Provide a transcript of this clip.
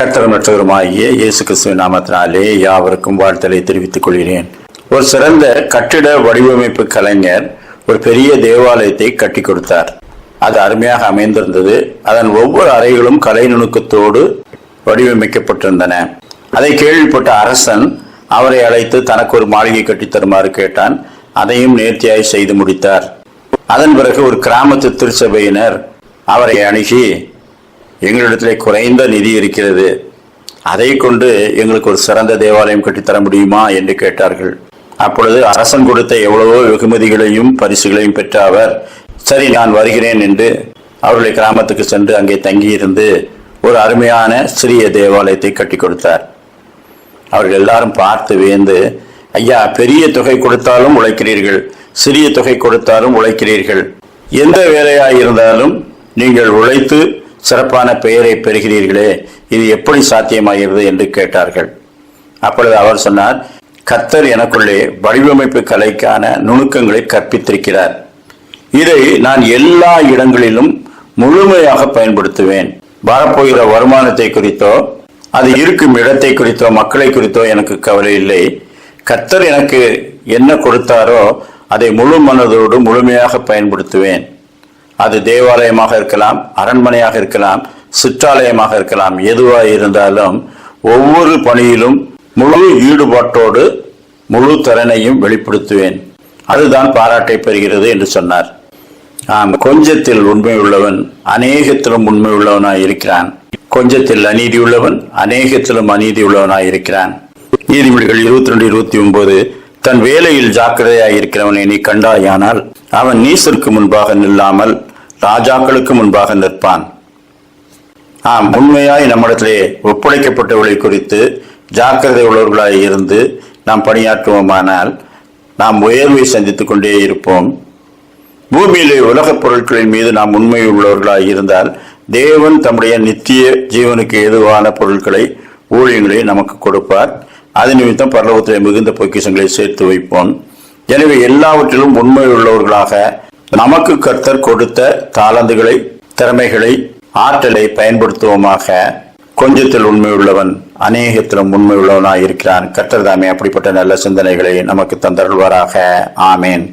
கர்த்தரும் இரட்சகருமாகிய இயேசு கிறிஸ்துவின் நாமத்தினாலே யாவருக்கும் வாழ்த்தலை தெரிவித்துக் கொள்கிறேன். ஒரு சிறந்த கட்டிட வடிவமைப்பு கலைஞர் ஒரு பெரிய தேவாலயத்தை கட்டி கொடுத்தார். அது அருமையாக அமைந்திருந்தது. அதன் ஒவ்வொரு அறைகளும் கலை நுணுக்கத்தோடு வடிவமைக்கப்பட்டிருந்தன. அதை கேள்விப்பட்ட அரசன் அவரை அழைத்து தனக்கு ஒரு மாளிகை கட்டித் தருமாறு கேட்டான். அதையும் நேர்த்தியாய் செய்து முடித்தார். அதன் பிறகு ஒரு கிராமத்து திருச்சபையினர் அவரை அணுகி, எங்களிடத்திலே குறைந்த நிதி இருக்கிறது, அதை கொண்டு எங்களுக்கு ஒரு சிறந்த தேவாலயம் கட்டித்தர முடியுமா என்று கேட்டார்கள். அப்பொழுது அரசன் கொடுத்த எவ்வளவோ வெகுமதிகளையும் பரிசுகளையும் பெற்ற அவர், சரி நான் வருகிறேன் என்று அவர்களை கிராமத்துக்கு சென்று அங்கே தங்கியிருந்து ஒரு அருமையான சிறிய தேவாலயத்தை கட்டி கொடுத்தார். அவர்கள் எல்லாரும் பார்த்து வியந்து, ஐயா, பெரிய தொகை கொடுத்தாலும் உழைக்கிறீர்கள், சிறிய தொகை கொடுத்தாலும் உழைக்கிறீர்கள், எந்த வேலையாயிருந்தாலும் நீங்கள் உழைத்து சிறப்பான பெயரை பெறுகிறீர்களே, இது எப்படி சாத்தியமாகிறது என்று கேட்டார்கள். அப்பொழுது அவர் சொன்னார், கர்த்தர் எனக்குள்ளே வடிவமைப்பு கலைக்கான நுணுக்கங்களை கற்பித்திருக்கிறார். இதை நான் எல்லா இடங்களிலும் முழுமையாக பயன்படுத்துவேன். வரப்போகிற வருமானத்தை குறித்தோ அது இருக்கும் இடத்தை குறித்தோ மக்களை குறித்தோ எனக்கு கவலை இல்லை. கர்த்தர் எனக்கு என்ன கொடுத்தாரோ அதை முழு மனதோடு முழுமையாக பயன்படுத்துவேன். அது தேவாலயமாக இருக்கலாம், அரண்மனையாக இருக்கலாம், சிற்றாலயமாக இருக்கலாம், எதுவாக இருந்தாலும் ஒவ்வொரு பணியிலும் முழு ஈடுபாட்டோடு முழு திறனையும் வெளிப்படுத்துவேன். அதுதான் பாராட்டை பெறுகிறது என்று சொன்னார். கொஞ்சத்தில் உண்மை உள்ளவன் அநேகத்திலும் உண்மை உள்ளவனாய் இருக்கிறான். கொஞ்சத்தில் அநீதி உள்ளவன் அநேகத்திலும் அநீதி உள்ளவனாய் இருக்கிறான். நீதிமொழிகள் 22:29, தன் வேலையில் ஜாக்கிரதையாய் இருக்கிறவனை நீ கண்டாயானால் அவன் நீசருக்கு முன்பாக நில்லாமல் ராஜாக்களுக்கு முன்பாக நிற்பான். உண்மையாய் நம்மிடத்திலே ஒப்படைக்கப்பட்டவர்களை குறித்து ஜாக்கிரதை உள்ளவர்களாய் இருந்து நாம் பணியாற்றுவோமானால் நாம் உயர்வை சந்தித்துக் கொண்டே இருப்போம். பூமியிலே உலகப் பொருட்களின் மீது நாம் உண்மை உள்ளவர்களாய் இருந்தால் தேவன் தம்முடைய நித்திய ஜீவனுக்கு ஏதுவான பொருட்களை, ஊழியங்களை நமக்கு கொடுப்பார். அது நிமித்தம் பரலோகத்திலே மிகுந்த பொக்கிஷங்களை சேர்த்து வைப்போம். எனவே எல்லாவற்றிலும் உண்மை உள்ளவர்களாக நமக்கு கர்த்தர் கொடுத்த தாளந்துகளை, திறமைகளை, ஆற்றலை பயன்படுத்துவோமாக. கொஞ்சத்தில் உண்மை உள்ளவன் அநேகத்திலும் உண்மை உள்ளவனாய் இருக்கிறான். கர்த்தர் தாமே அப்படிப்பட்ட நல்ல சிந்தனைகளை நமக்கு தந்தருள்வாராக. ஆமேன்.